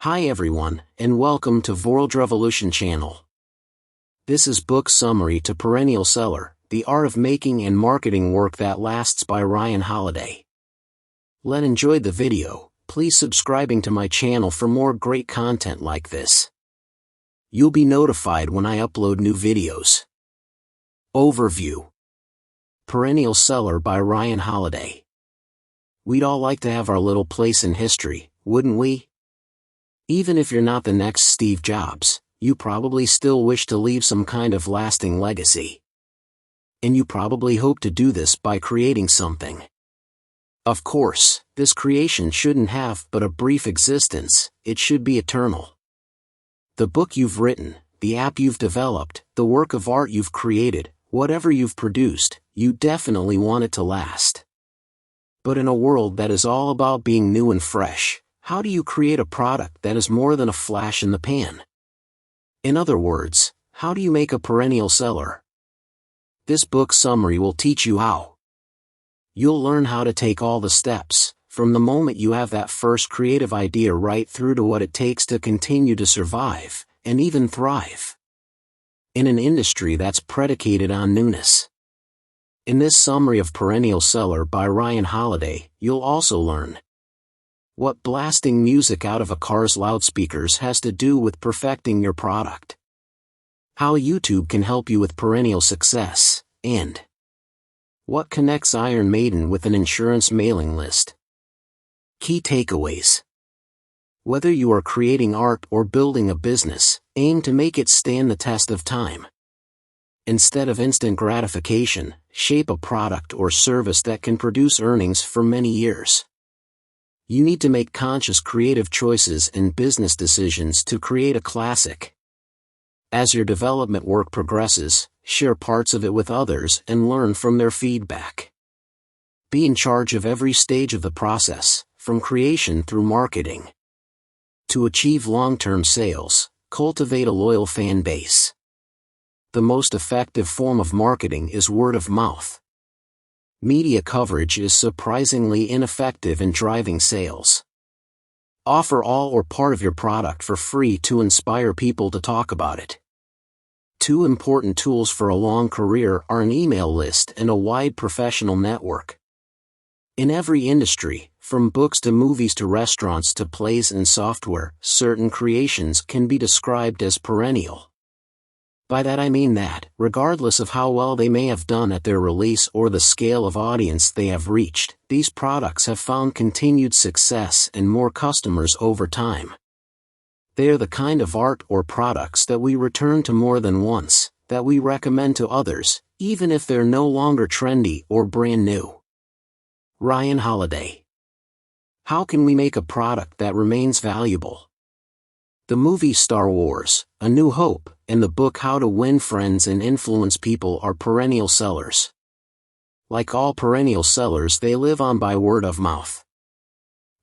Hi everyone, and welcome to Vorldrevolution channel. This is book summary to Perennial Seller, The Art of Making and Marketing Work That Lasts by Ryan Holiday. Enjoy the video. Please subscribing to my channel for more great content like this. You'll be notified when I upload new videos. Overview. Perennial Seller by Ryan Holiday. We'd all like to have our little place in history, wouldn't we? Even if you're not the next Steve Jobs, you probably still wish to leave some kind of lasting legacy. And you probably hope to do this by creating something. Of course, this creation shouldn't have but a brief existence, it should be eternal. The book you've written, the app you've developed, the work of art you've created, whatever you've produced, you definitely want it to last. But in a world that is all about being new and fresh, how do you create a product that is more than a flash in the pan? In other words, how do you make a perennial seller? This book summary will teach you how. You'll learn how to take all the steps, from the moment you have that first creative idea right through to what it takes to continue to survive, and even thrive. In an industry that's predicated on newness. In this summary of Perennial Seller by Ryan Holiday, you'll also learn what blasting music out of a car's loudspeakers has to do with perfecting your product, how YouTube can help you with perennial success, and what connects Iron Maiden with an insurance mailing list. Key takeaways. Whether you are creating art or building a business, aim to make it stand the test of time. Instead of instant gratification, shape a product or service that can produce earnings for many years. You need to make conscious creative choices and business decisions to create a classic. As your development work progresses, share parts of it with others and learn from their feedback. Be in charge of every stage of the process, from creation through marketing. To achieve long-term sales, cultivate a loyal fan base. The most effective form of marketing is word of mouth. Media coverage is surprisingly ineffective in driving sales. Offer all or part of your product for free to inspire people to talk about it. Two important tools for a long career are an email list and a wide professional network. In every industry, from books to movies to restaurants to plays and software, certain creations can be described as perennial. By that I mean that, regardless of how well they may have done at their release or the scale of audience they have reached, these products have found continued success and more customers over time. They are the kind of art or products that we return to more than once, that we recommend to others, even if they're no longer trendy or brand new. Ryan Holiday. How can we make a product that remains valuable? The movie Star Wars, A New Hope, and the book How to Win Friends and Influence People are perennial sellers. Like all perennial sellers, they live on by word of mouth.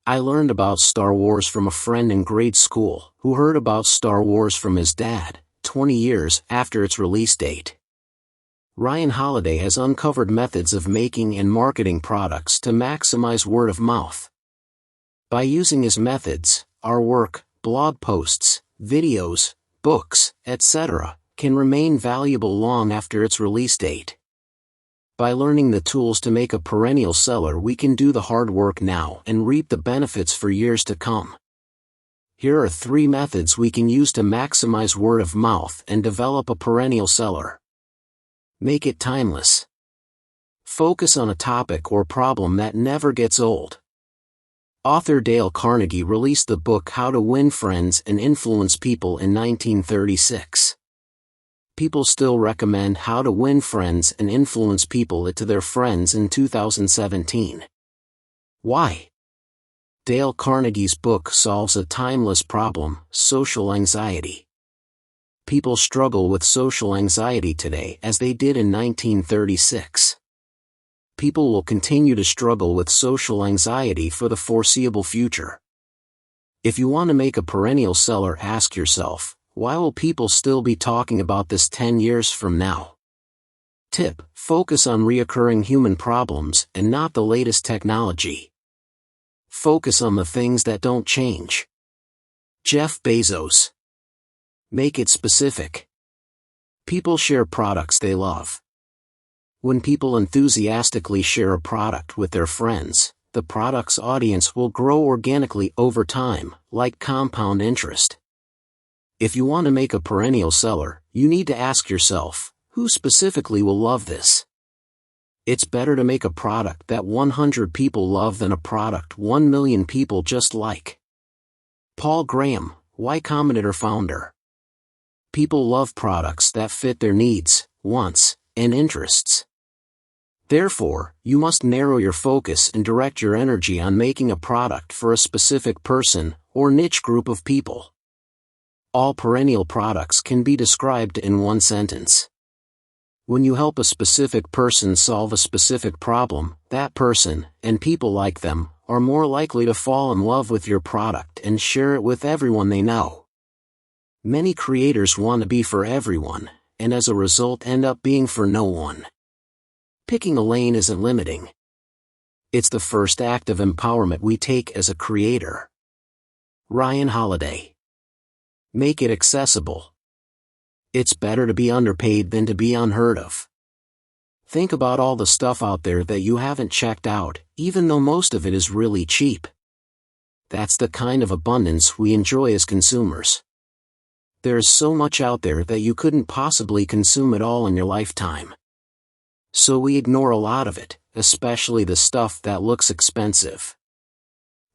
I learned about Star Wars from a friend in grade school, who heard about Star Wars from his dad, 20 years after its release date. Ryan Holiday has uncovered methods of making and marketing products to maximize word of mouth. By using his methods, our work, blog posts, videos, books, etc., can remain valuable long after its release date. By learning the tools to make a perennial seller, we can do the hard work now and reap the benefits for years to come. Here are 3 methods we can use to maximize word of mouth and develop a perennial seller. Make it timeless. Focus on a topic or problem that never gets old. Author Dale Carnegie released the book How to Win Friends and Influence People in 1936. People still recommend How to Win Friends and Influence People to their friends in 2017. Why? Dale Carnegie's book solves a timeless problem, social anxiety. People struggle with social anxiety today as they did in 1936. People will continue to struggle with social anxiety for the foreseeable future. If you want to make a perennial seller, ask yourself, why will people still be talking about this 10 years from now? Tip: focus on reoccurring human problems and not the latest technology. Focus on the things that don't change. Jeff Bezos. Make it specific. People share products they love. When people enthusiastically share a product with their friends, the product's audience will grow organically over time, like compound interest. If you want to make a perennial seller, you need to ask yourself, who specifically will love this? It's better to make a product that 100 people love than a product 1 million people just like. Paul Graham, Y Combinator founder. People love products that fit their needs, wants, and interests. Therefore, you must narrow your focus and direct your energy on making a product for a specific person or niche group of people. All perennial products can be described in one sentence. When you help a specific person solve a specific problem, that person, and people like them, are more likely to fall in love with your product and share it with everyone they know. Many creators want to be for everyone, and as a result end up being for no one. Picking a lane isn't limiting. It's the first act of empowerment we take as a creator. Ryan Holiday. Make it accessible. It's better to be underpaid than to be unheard of. Think about all the stuff out there that you haven't checked out, even though most of it is really cheap. That's the kind of abundance we enjoy as consumers. There is so much out there that you couldn't possibly consume it all in your lifetime. So we ignore a lot of it, especially the stuff that looks expensive.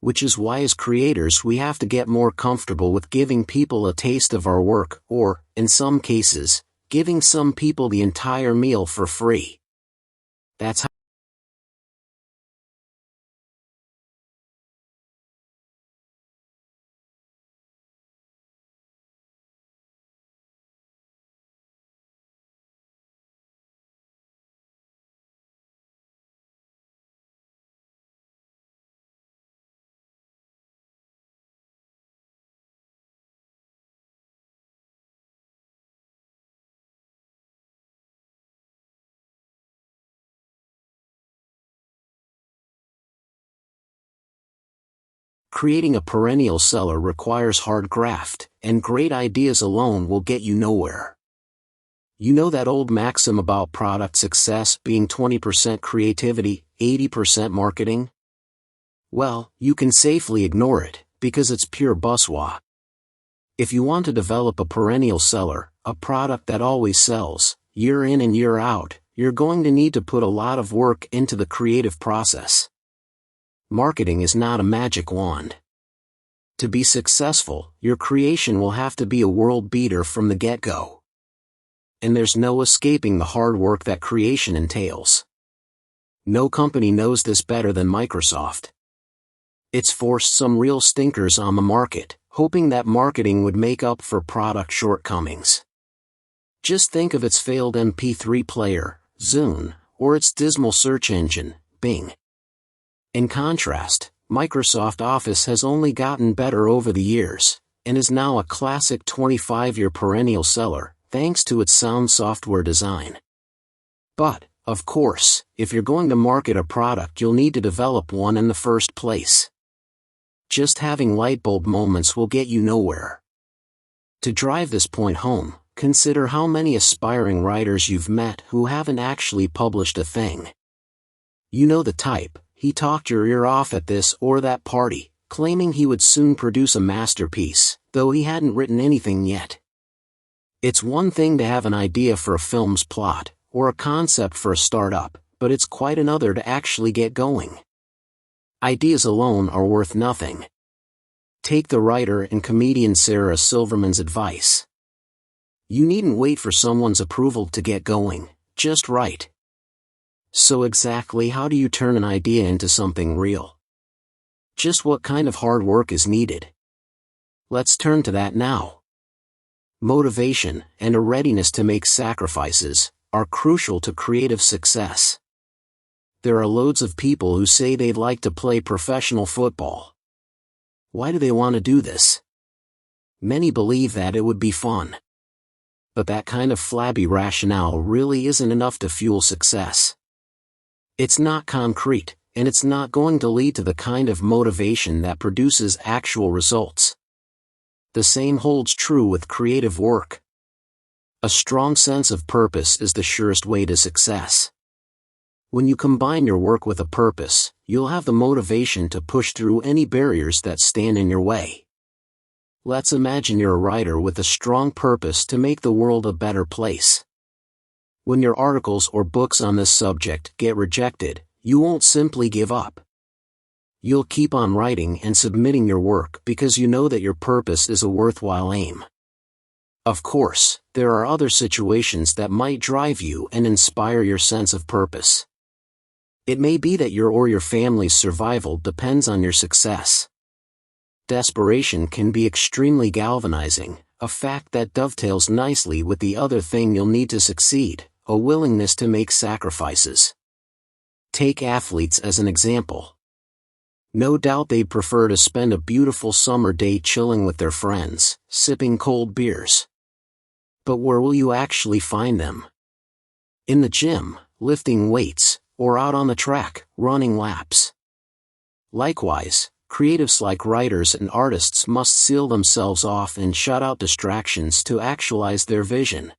Which is why as creators we have to get more comfortable with giving people a taste of our work, or, in some cases, giving some people the entire meal for free. That's how creating a perennial seller requires hard graft, and great ideas alone will get you nowhere. You know that old maxim about product success being 20% creativity, 80% marketing? Well, you can safely ignore it, because it's pure buzzword. If you want to develop a perennial seller, a product that always sells, year in and year out, you're going to need to put a lot of work into the creative process. Marketing is not a magic wand. To be successful, your creation will have to be a world beater from the get-go. And there's no escaping the hard work that creation entails. No company knows this better than Microsoft. It's forced some real stinkers on the market, hoping that marketing would make up for product shortcomings. Just think of its failed MP3 player, Zune, or its dismal search engine, Bing. In contrast, Microsoft Office has only gotten better over the years, and is now a classic 25-year perennial seller, thanks to its sound software design. But, of course, if you're going to market a product you'll need to develop one in the first place. Just having lightbulb moments will get you nowhere. To drive this point home, consider how many aspiring writers you've met who haven't actually published a thing. You know the type. He talked your ear off at this or that party, claiming he would soon produce a masterpiece, though he hadn't written anything yet. It's one thing to have an idea for a film's plot, or a concept for a startup, but it's quite another to actually get going. Ideas alone are worth nothing. Take the writer and comedian Sarah Silverman's advice. You needn't wait for someone's approval to get going, just write. So exactly how do you turn an idea into something real? Just what kind of hard work is needed? Let's turn to that now. Motivation, and a readiness to make sacrifices, are crucial to creative success. There are loads of people who say they'd like to play professional football. Why do they want to do this? Many believe that it would be fun. But that kind of flabby rationale really isn't enough to fuel success. It's not concrete, and it's not going to lead to the kind of motivation that produces actual results. The same holds true with creative work. A strong sense of purpose is the surest way to success. When you combine your work with a purpose, you'll have the motivation to push through any barriers that stand in your way. Let's imagine you're a writer with a strong purpose to make the world a better place. When your articles or books on this subject get rejected, you won't simply give up. You'll keep on writing and submitting your work because you know that your purpose is a worthwhile aim. Of course, there are other situations that might drive you and inspire your sense of purpose. It may be that your or your family's survival depends on your success. Desperation can be extremely galvanizing, a fact that dovetails nicely with the other thing you'll need to succeed, a willingness to make sacrifices. Take athletes as an example. No doubt they'd prefer to spend a beautiful summer day chilling with their friends, sipping cold beers. But where will you actually find them? In the gym, lifting weights, or out on the track, running laps. Likewise, creatives like writers and artists must seal themselves off and shut out distractions to actualize their vision.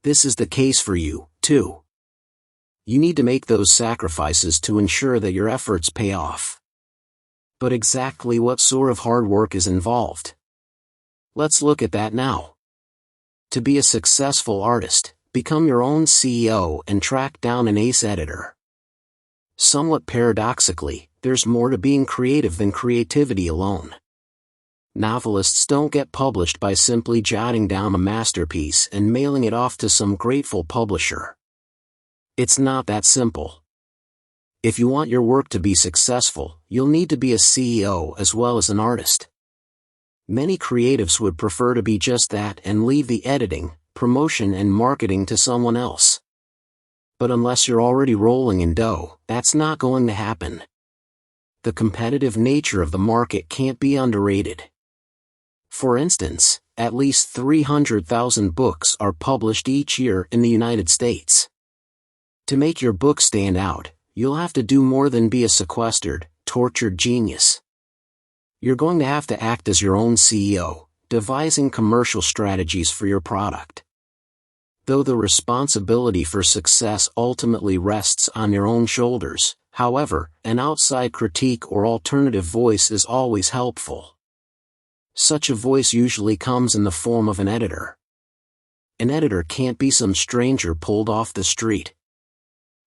This is the case for you, too. You need to make those sacrifices to ensure that your efforts pay off. But exactly what sort of hard work is involved? Let's look at that now. To be a successful artist, become your own CEO and track down an ace editor. Somewhat paradoxically, there's more to being creative than creativity alone. Novelists don't get published by simply jotting down a masterpiece and mailing it off to some grateful publisher. It's not that simple. If you want your work to be successful, you'll need to be a CEO as well as an artist. Many creatives would prefer to be just that and leave the editing, promotion and marketing to someone else. But unless you're already rolling in dough, that's not going to happen. The competitive nature of the market can't be underrated. For instance, at least 300,000 books are published each year in the United States. To make your book stand out, you'll have to do more than be a sequestered, tortured genius. You're going to have to act as your own CEO, devising commercial strategies for your product. Though the responsibility for success ultimately rests on your own shoulders, however, an outside critique or alternative voice is always helpful. Such a voice usually comes in the form of an editor. An editor can't be some stranger pulled off the street.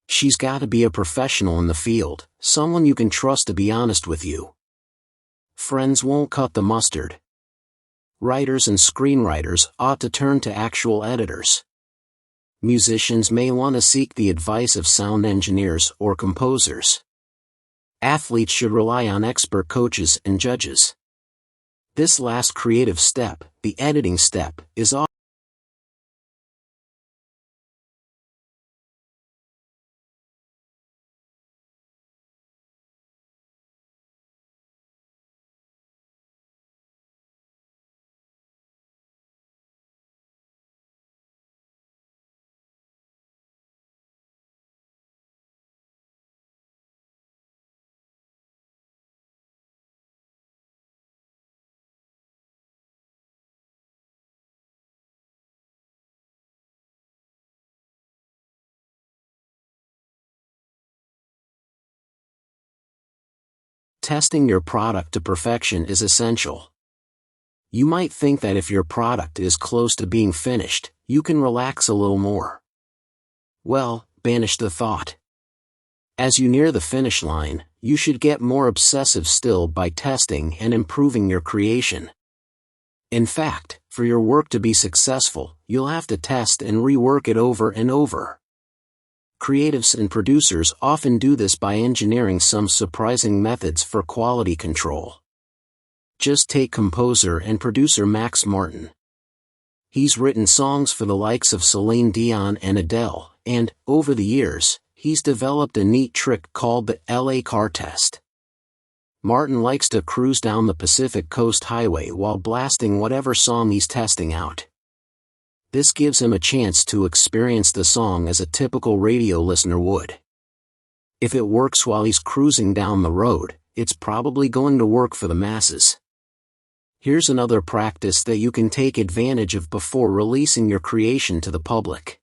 She's got to be a professional in the field, someone you can trust to be honest with you. Friends won't cut the mustard. Writers and screenwriters ought to turn to actual editors. Musicians may want to seek the advice of sound engineers or composers. Athletes should rely on expert coaches and judges. This last creative step, the editing step, is often testing your product to perfection is essential. You might think that if your product is close to being finished, you can relax a little more. Well, banish the thought. As you near the finish line, you should get more obsessive still by testing and improving your creation. In fact, for your work to be successful, you'll have to test and rework it over and over. Creatives and producers often do this by engineering some surprising methods for quality control. Just take composer and producer Max Martin. He's written songs for the likes of Celine Dion and Adele, and, over the years, he's developed a neat trick called the LA car test. Martin likes to cruise down the Pacific Coast Highway while blasting whatever song he's testing out. This gives him a chance to experience the song as a typical radio listener would. If it works while he's cruising down the road, it's probably going to work for the masses. Here's another practice that you can take advantage of before releasing your creation to the public.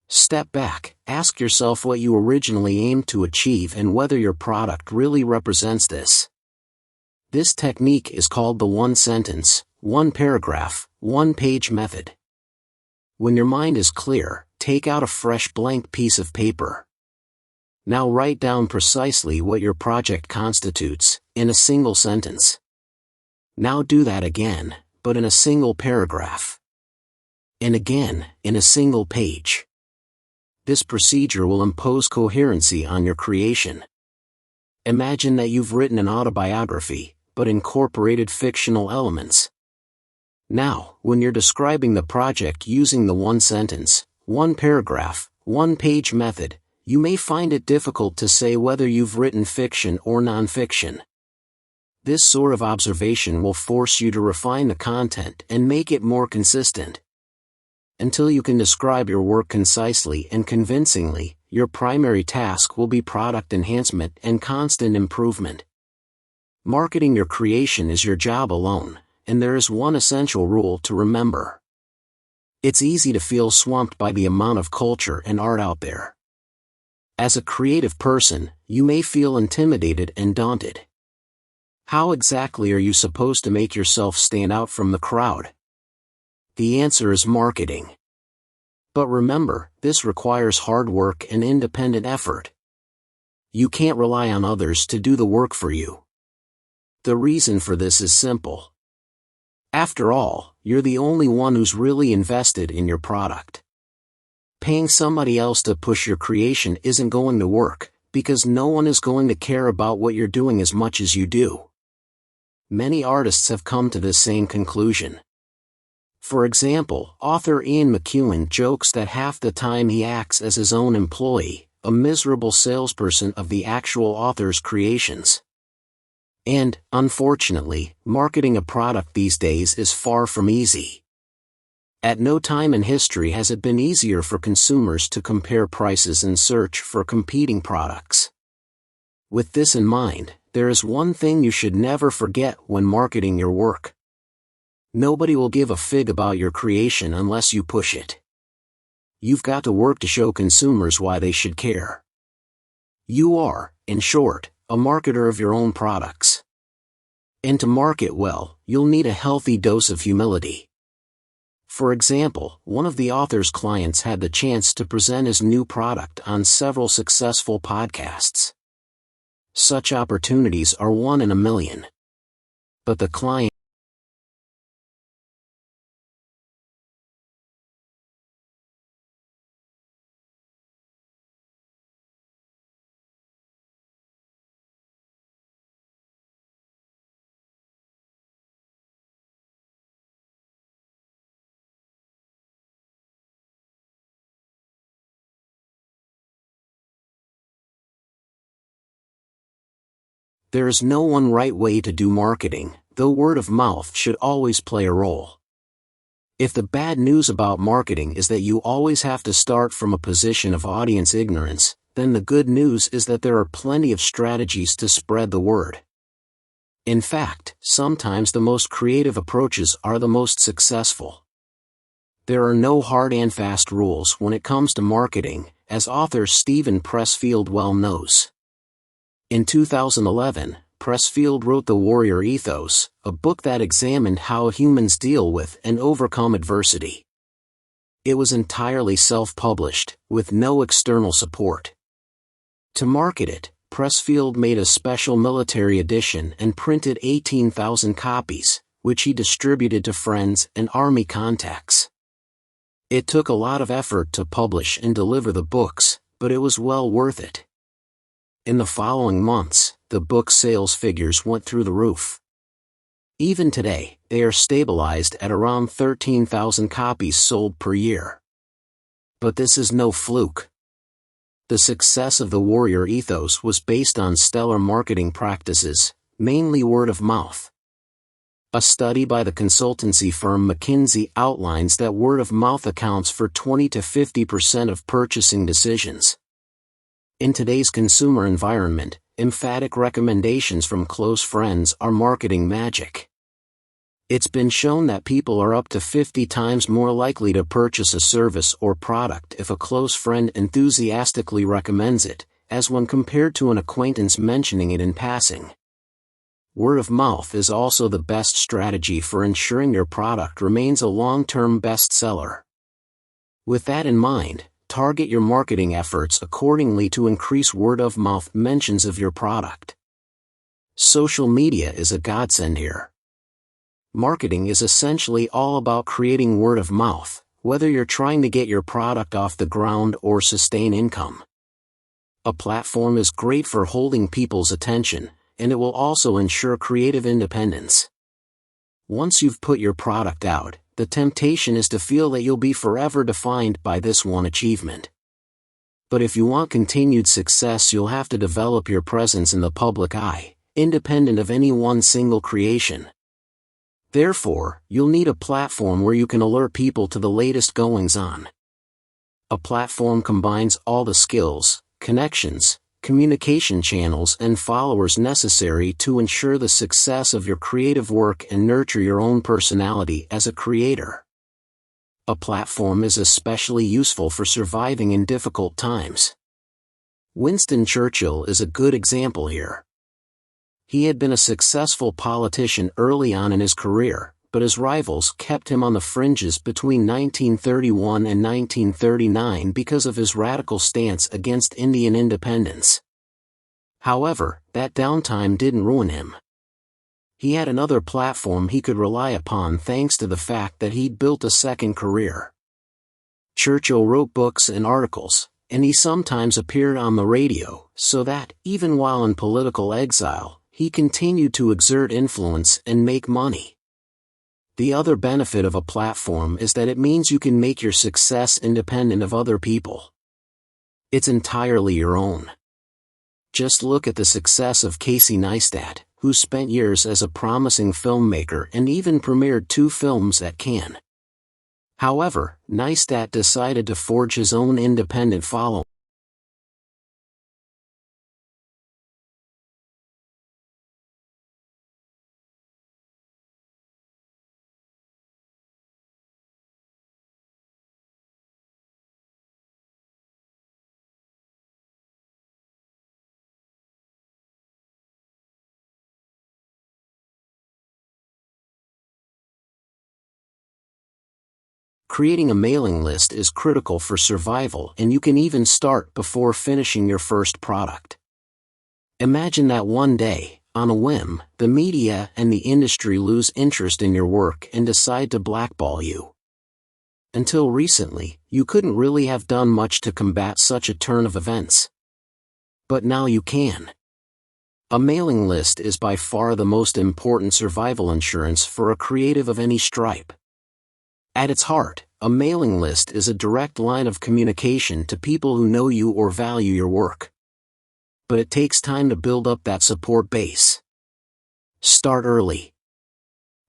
Step back, ask yourself what you originally aimed to achieve and whether your product really represents this. This technique is called the one sentence, one paragraph, one page method. When your mind is clear, take out a fresh blank piece of paper. Now write down precisely what your project constitutes, in a single sentence. Now do that again, but in a single paragraph. And again, in a single page. This procedure will impose coherency on your creation. Imagine that you've written an autobiography, but incorporated fictional elements. Now, when you're describing the project using the one sentence, one paragraph, one page method, you may find it difficult to say whether you've written fiction or nonfiction. This sort of observation will force you to refine the content and make it more consistent. Until you can describe your work concisely and convincingly, your primary task will be product enhancement and constant improvement. Marketing your creation is your job alone, and there is one essential rule to remember. It's easy to feel swamped by the amount of culture and art out there. As a creative person, you may feel intimidated and daunted. How exactly are you supposed to make yourself stand out from the crowd? The answer is marketing. But remember, this requires hard work and independent effort. You can't rely on others to do the work for you. The reason for this is simple. After all, you're the only one who's really invested in your product. Paying somebody else to push your creation isn't going to work, because no one is going to care about what you're doing as much as you do. Many artists have come to this same conclusion. For example, author Ian McEwan jokes that half the time he acts as his own employee, a miserable salesperson of the actual author's creations. And, unfortunately, marketing a product these days is far from easy. At no time in history has it been easier for consumers to compare prices and search for competing products. With this in mind, there is one thing you should never forget when marketing your work. Nobody will give a fig about your creation unless you push it. You've got to work to show consumers why they should care. You are, in short, a marketer of your own products. And to market well, you'll need a healthy dose of humility. For example, one of the author's clients had the chance to present his new product on several successful podcasts. Such opportunities are one in a million. But the client There is no one right way to do marketing, though word of mouth should always play a role. If the bad news about marketing is that you always have to start from a position of audience ignorance, then the good news is that there are plenty of strategies to spread the word. In fact, sometimes the most creative approaches are the most successful. There are no hard and fast rules when it comes to marketing, as author Steven Pressfield well knows. In 2011, Pressfield wrote The Warrior Ethos, a book that examined how humans deal with and overcome adversity. It was entirely self-published, with no external support. To market it, Pressfield made a special military edition and printed 18,000 copies, which he distributed to friends and army contacts. It took a lot of effort to publish and deliver the books, but it was well worth it. In the following months, the book's sales figures went through the roof. Even today, they are stabilized at around 13,000 copies sold per year. But this is no fluke. The success of the Warrior Ethos was based on stellar marketing practices, mainly word of mouth. A study by the consultancy firm McKinsey outlines that word of mouth accounts for 20 to 50% of purchasing decisions. In today's consumer environment, emphatic recommendations from close friends are marketing magic. It's been shown that people are up to 50 times more likely to purchase a service or product if a close friend enthusiastically recommends it, as when compared to an acquaintance mentioning it in passing. Word of mouth is also the best strategy for ensuring your product remains a long-term bestseller. With that in mind, target your marketing efforts accordingly to increase word-of-mouth mentions of your product. Social media is a godsend here. Marketing is essentially all about creating word of mouth, whether you're trying to get your product off the ground or sustain income. A platform is great for holding people's attention, and it will also ensure creative independence. Once you've put your product out, the temptation is to feel that you'll be forever defined by this one achievement. But if you want continued success, you'll have to develop your presence in the public eye, independent of any one single creation. Therefore, you'll need a platform where you can alert people to the latest goings-on. A platform combines all the skills, connections, communication channels and followers necessary to ensure the success of your creative work and nurture your own personality as a creator. A platform is especially useful for surviving in difficult times. Winston Churchill is a good example here. He had been a successful politician early on in his career, but his rivals kept him on the fringes between 1931 and 1939 because of his radical stance against Indian independence. However, that downtime didn't ruin him. He had another platform he could rely upon thanks to the fact that he'd built a second career. Churchill wrote books and articles, and he sometimes appeared on the radio, so that, even while in political exile, he continued to exert influence and make money. The other benefit of a platform is that it means you can make your success independent of other people. It's entirely your own. Just look at the success of Casey Neistat, who spent years as a promising filmmaker and even premiered 2 films at Cannes. However, Neistat decided to forge his own independent following. Creating a mailing list is critical for survival, and you can even start before finishing your first product. Imagine that one day, on a whim, the media and the industry lose interest in your work and decide to blackball you. Until recently, you couldn't really have done much to combat such a turn of events. But now you can. A mailing list is by far the most important survival insurance for a creative of any stripe. At its heart, a mailing list is a direct line of communication to people who know you or value your work. But it takes time to build up that support base. Start early.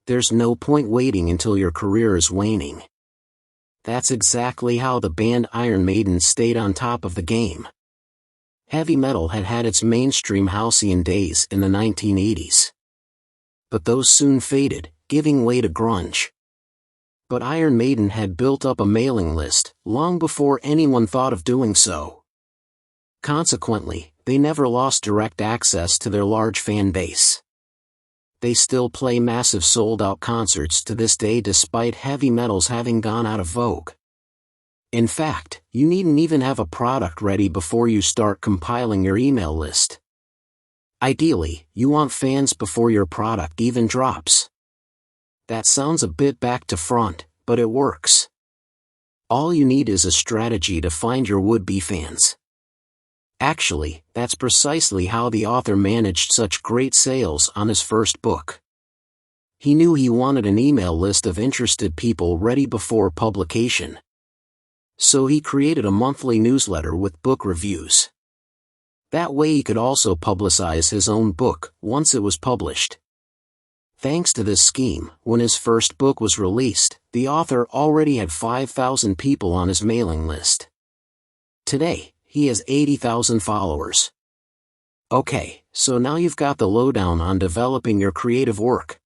There's no point waiting until your career is waning. That's exactly how the band Iron Maiden stayed on top of the game. Heavy metal had had its mainstream halcyon days in the 1980s. But those soon faded, giving way to grunge. But Iron Maiden had built up a mailing list long before anyone thought of doing so. Consequently, they never lost direct access to their large fan base. They still play massive sold-out concerts to this day despite heavy metals having gone out of vogue. In fact, you needn't even have a product ready before you start compiling your email list. Ideally, you want fans before your product even drops. That sounds a bit back to front, but it works. All you need is a strategy to find your would-be fans. Actually, that's precisely how the author managed such great sales on his first book. He knew he wanted an email list of interested people ready before publication. So he created a monthly newsletter with book reviews. That way he could also publicize his own book once it was published. Thanks to this scheme, when his first book was released, the author already had 5,000 people on his mailing list. Today, he has 80,000 followers. Okay, so now you've got the lowdown on developing your creative work.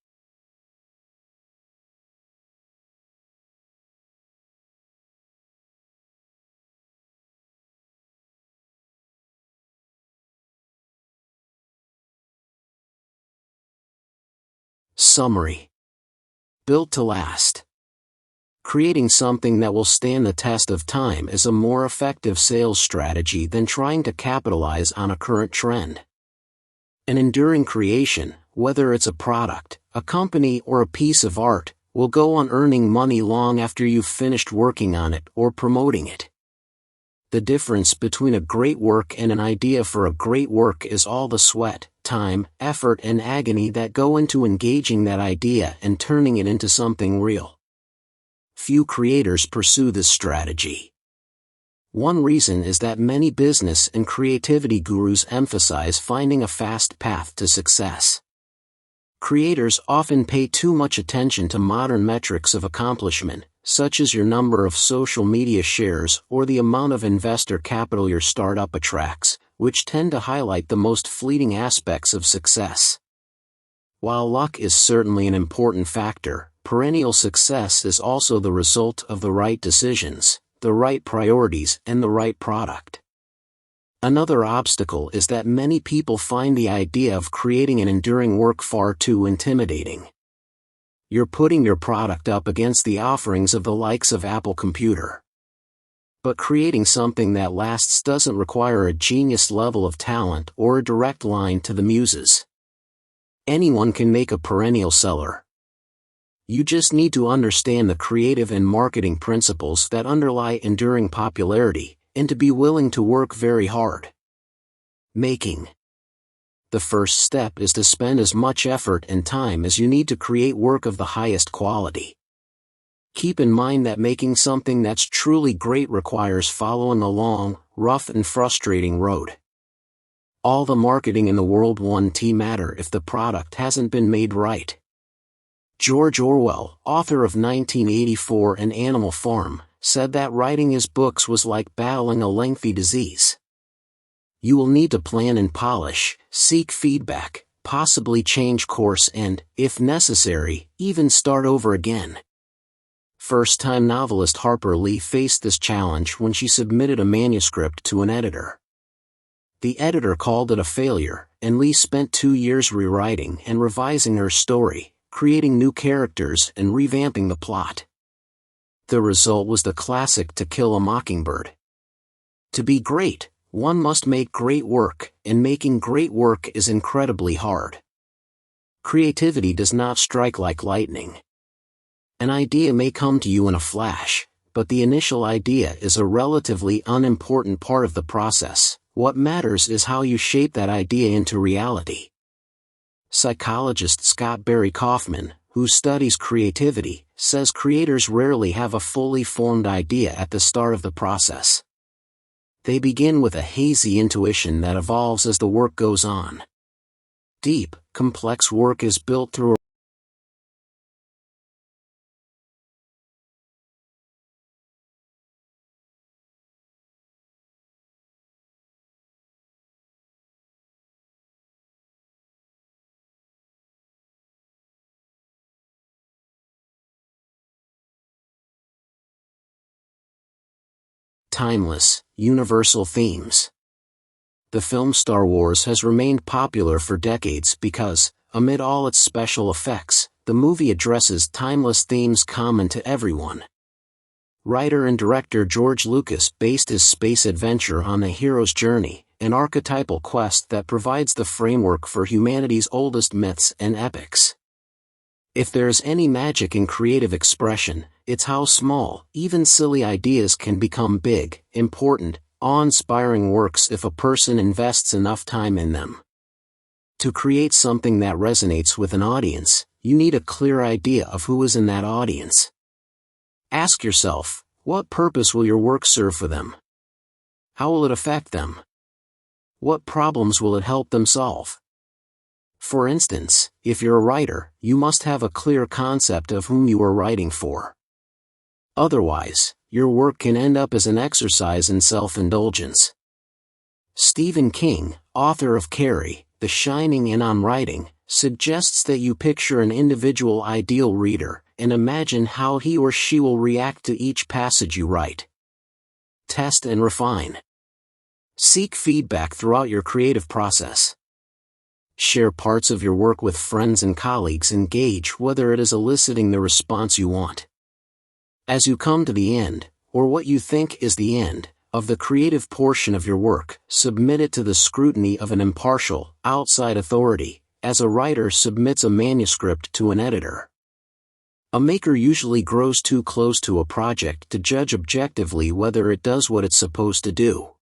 Summary. Built to last. Creating something that will stand the test of time is a more effective sales strategy than trying to capitalize on a current trend. An enduring creation, whether it's a product, a company, or a piece of art, will go on earning money long after you've finished working on it or promoting it. The difference between a great work and an idea for a great work is all the sweat, time, effort, and agony that go into engaging that idea and turning it into something real. Few creators pursue this strategy. One reason is that many business and creativity gurus emphasize finding a fast path to success. Creators often pay too much attention to modern metrics of accomplishment, such as your number of social media shares or the amount of investor capital your startup attracts, which tend to highlight the most fleeting aspects of success. While luck is certainly an important factor, perennial success is also the result of the right decisions, the right priorities, and the right product. Another obstacle is that many people find the idea of creating an enduring work far too intimidating. You're putting your product up against the offerings of the likes of Apple Computer. But creating something that lasts doesn't require a genius level of talent or a direct line to the muses. Anyone can make a perennial seller. You just need to understand the creative and marketing principles that underlie enduring popularity, and to be willing to work very hard. Making. The first step is to spend as much effort and time as you need to create work of the highest quality. Keep in mind that making something that's truly great requires following a long, rough, and frustrating road. All the marketing in the world won't matter if the product hasn't been made right. George Orwell, author of 1984 and Animal Farm, said that writing his books was like battling a lengthy disease. You will need to plan and polish, seek feedback, possibly change course and, if necessary, even start over again. First-time novelist Harper Lee faced this challenge when she submitted a manuscript to an editor. The editor called it a failure, and Lee spent 2 years rewriting and revising her story, creating new characters and revamping the plot. The result was the classic To Kill a Mockingbird. To be great, one must make great work, and making great work is incredibly hard. Creativity does not strike like lightning. An idea may come to you in a flash, but the initial idea is a relatively unimportant part of the process. What matters is how you shape that idea into reality. Psychologist Scott Barry Kaufman, who studies creativity, says creators rarely have a fully formed idea at the start of the process. They begin with a hazy intuition that evolves as the work goes on. Deep, complex work is built through a timeless, universal themes. The film Star Wars has remained popular for decades because, amid all its special effects, the movie addresses timeless themes common to everyone. Writer and director George Lucas based his space adventure on the hero's journey, an archetypal quest that provides the framework for humanity's oldest myths and epics. If there's any magic in creative expression, it's how small, even silly ideas can become big, important, awe-inspiring works if a person invests enough time in them. To create something that resonates with an audience, you need a clear idea of who is in that audience. Ask yourself, what purpose will your work serve for them? How will it affect them? What problems will it help them solve? For instance, if you're a writer, you must have a clear concept of whom you are writing for. Otherwise, your work can end up as an exercise in self-indulgence. Stephen King, author of Carrie, The Shining and On Writing, suggests that you picture an individual ideal reader, and imagine how he or she will react to each passage you write. Test and refine. Seek feedback throughout your creative process. Share parts of your work with friends and colleagues and gauge whether it is eliciting the response you want. As you come to the end, or what you think is the end, of the creative portion of your work, submit it to the scrutiny of an impartial, outside authority, as a writer submits a manuscript to an editor. A maker usually grows too close to a project to judge objectively whether it does what it's supposed to do.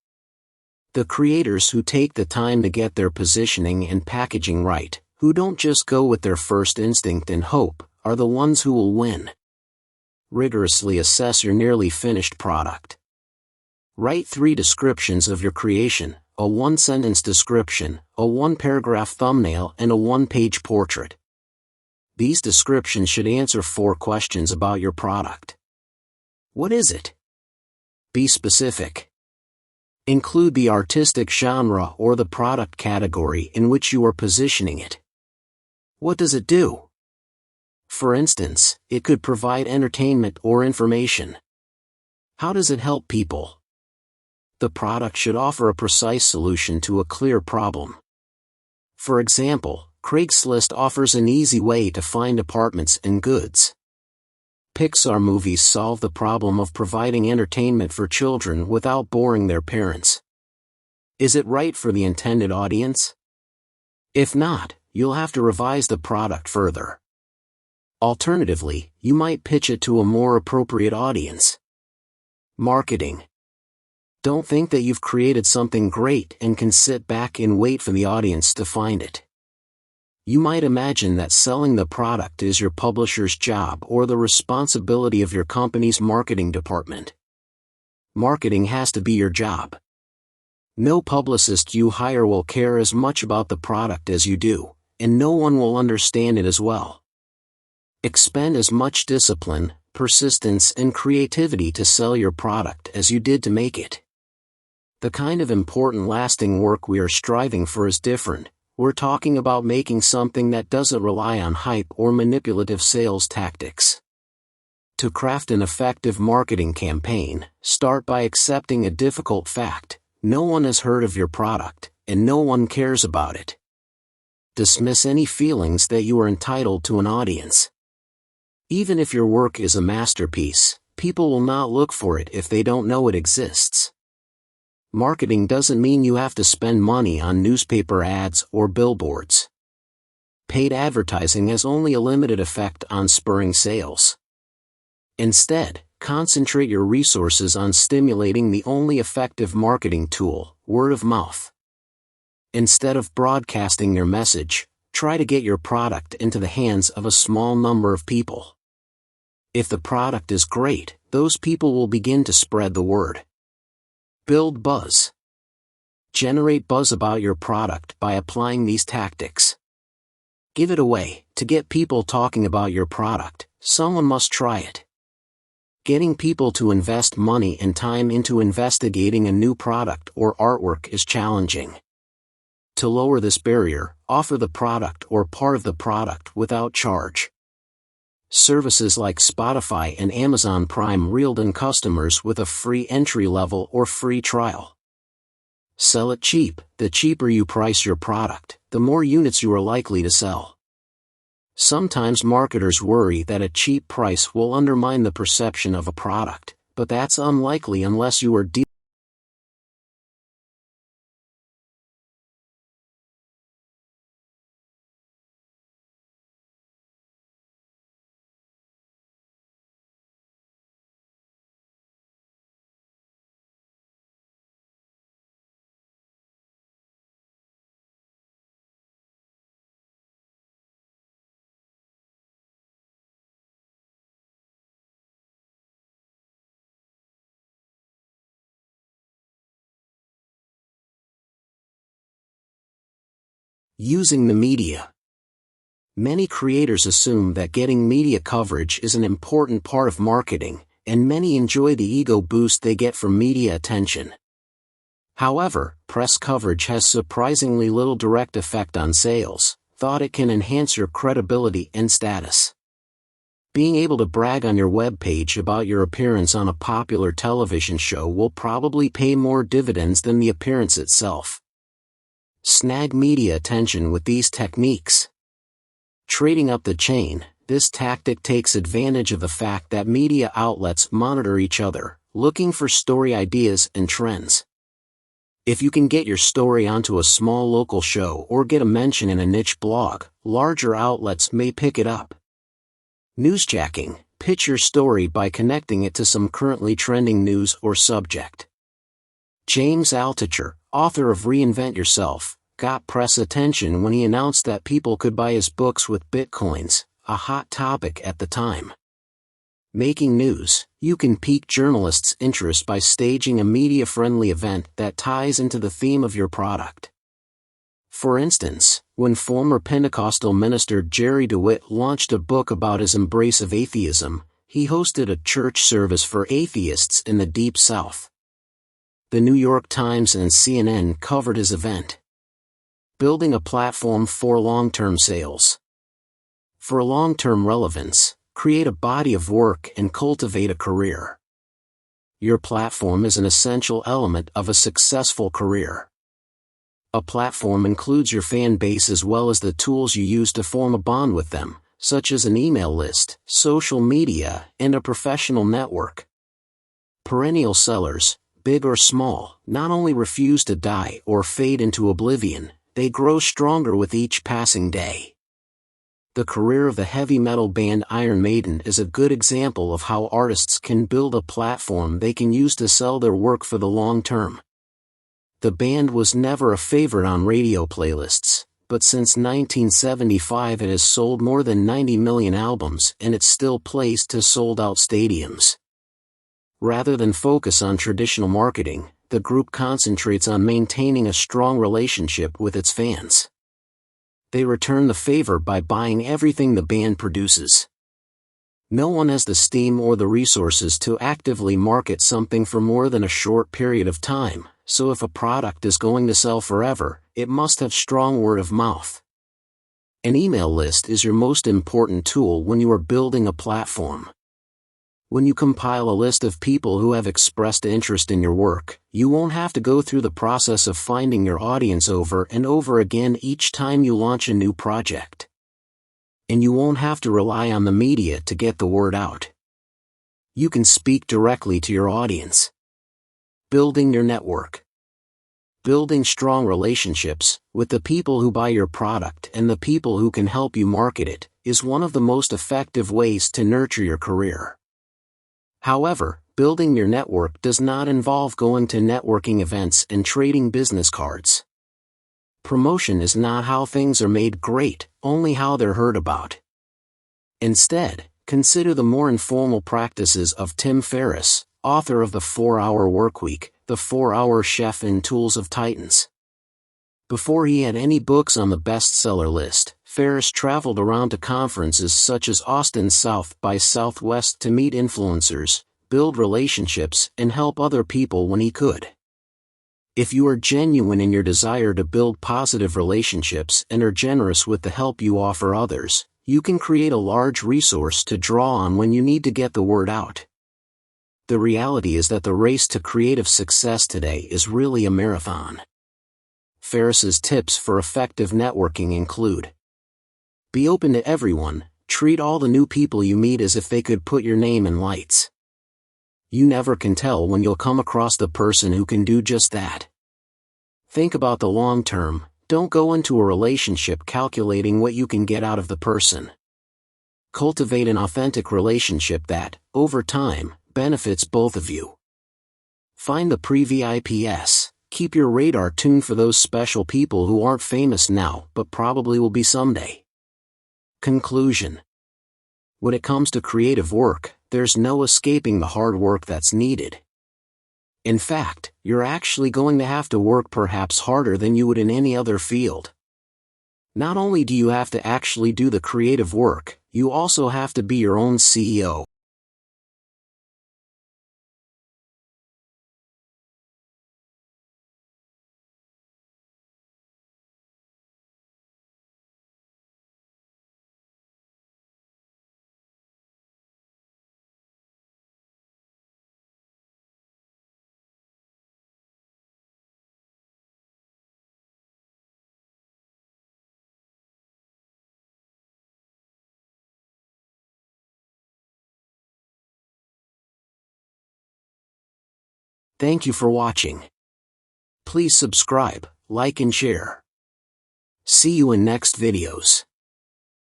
The creators who take the time to get their positioning and packaging right, who don't just go with their first instinct and hope, are the ones who will win. Rigorously assess your nearly finished product. Write 3 descriptions of your creation, a 1-sentence description, a 1-paragraph thumbnail, and a 1-page portrait. These descriptions should answer 4 questions about your product. What is it? Be specific. Include the artistic genre or the product category in which you are positioning it. What does it do? For instance, it could provide entertainment or information. How does it help people? The product should offer a precise solution to a clear problem. For example, Craigslist offers an easy way to find apartments and goods. Pixar movies solve the problem of providing entertainment for children without boring their parents. Is it right for the intended audience? If not, you'll have to revise the product further. Alternatively, you might pitch it to a more appropriate audience. Marketing. Don't think that you've created something great and can sit back and wait for the audience to find it. You might imagine that selling the product is your publisher's job or the responsibility of your company's marketing department. Marketing has to be your job. No publicist you hire will care as much about the product as you do, and no one will understand it as well. Expend as much discipline, persistence, and creativity to sell your product as you did to make it. The kind of important lasting work we are striving for is different. We're talking about making something that doesn't rely on hype or manipulative sales tactics. To craft an effective marketing campaign, start by accepting a difficult fact: no one has heard of your product, and no one cares about it. Dismiss any feelings that you are entitled to an audience. Even if your work is a masterpiece, people will not look for it if they don't know it exists. Marketing doesn't mean you have to spend money on newspaper ads or billboards. Paid advertising has only a limited effect on spurring sales. Instead, concentrate your resources on stimulating the only effective marketing tool, word of mouth. Instead of broadcasting your message, try to get your product into the hands of a small number of people. If the product is great, those people will begin to spread the word. Build buzz. Generate buzz about your product by applying these tactics. Give it away. To get people talking about your product, someone must try it. Getting people to invest money and time into investigating a new product or artwork is challenging. To lower this barrier, offer the product or part of the product without charge. Services like Spotify and Amazon Prime reel in customers with a free entry-level or free trial. Sell it cheap. The cheaper you price your product, the more units you are likely to sell. Sometimes marketers worry that a cheap price will undermine the perception of a product, but that's unlikely unless you are using the media. Many creators assume that getting media coverage is an important part of marketing, and many enjoy the ego boost they get from media attention. However, press coverage has surprisingly little direct effect on sales, though it can enhance your credibility and status. Being able to brag on your web page about your appearance on a popular television show will probably pay more dividends than the appearance itself. Snag media attention with these techniques. Trading up the chain, this tactic takes advantage of the fact that media outlets monitor each other, looking for story ideas and trends. If you can get your story onto a small local show or get a mention in a niche blog, larger outlets may pick it up. Newsjacking, pitch your story by connecting it to some currently trending news or subject. James Altucher, author of Reinvent Yourself, got press attention when he announced that people could buy his books with bitcoins, a hot topic at the time. Making news, you can pique journalists' interest by staging a media-friendly event that ties into the theme of your product. For instance, when former Pentecostal minister Jerry DeWitt launched a book about his embrace of atheism, he hosted a church service for atheists in the Deep South. The New York Times and CNN covered his event. Building a platform for long-term sales. For long-term relevance, create a body of work and cultivate a career. Your platform is an essential element of a successful career. A platform includes your fan base as well as the tools you use to form a bond with them, such as an email list, social media, and a professional network. Perennial sellers, big or small, not only refuse to die or fade into oblivion, they grow stronger with each passing day. The career of the heavy metal band Iron Maiden is a good example of how artists can build a platform they can use to sell their work for the long term. The band was never a favorite on radio playlists, but since 1975 it has sold more than 90 million albums and it still plays to sold-out stadiums. Rather than focus on traditional marketing, the group concentrates on maintaining a strong relationship with its fans. They return the favor by buying everything the band produces. No one has the steam or the resources to actively market something for more than a short period of time, so if a product is going to sell forever, it must have strong word of mouth. An email list is your most important tool when you are building a platform. When you compile a list of people who have expressed interest in your work, you won't have to go through the process of finding your audience over and over again each time you launch a new project. And you won't have to rely on the media to get the word out. You can speak directly to your audience. Building your network. Building strong relationships with the people who buy your product and the people who can help you market it is one of the most effective ways to nurture your career. However, building your network does not involve going to networking events and trading business cards. Promotion is not how things are made great, only how they're heard about. Instead, consider the more informal practices of Tim Ferriss, author of The 4-Hour Workweek, The 4-Hour Chef and Tools of Titans. Before he had any books on the bestseller list, Ferriss traveled around to conferences such as Austin South by Southwest to meet influencers, build relationships, and help other people when he could. If you are genuine in your desire to build positive relationships and are generous with the help you offer others, you can create a large resource to draw on when you need to get the word out. The reality is that the race to creative success today is really a marathon. Ferriss's tips for effective networking include: be open to everyone, treat all the new people you meet as if they could put your name in lights. You never can tell when you'll come across the person who can do just that. Think about the long term, don't go into a relationship calculating what you can get out of the person. Cultivate an authentic relationship that, over time, benefits both of you. Find the pre-VIPs. Keep your radar tuned for those special people who aren't famous now but probably will be someday. Conclusion. When it comes to creative work, there's no escaping the hard work that's needed. In fact, you're actually going to have to work perhaps harder than you would in any other field. Not only do you have to actually do the creative work, you also have to be your own CEO. Thank you for watching. Please subscribe, like and share. See you in next videos.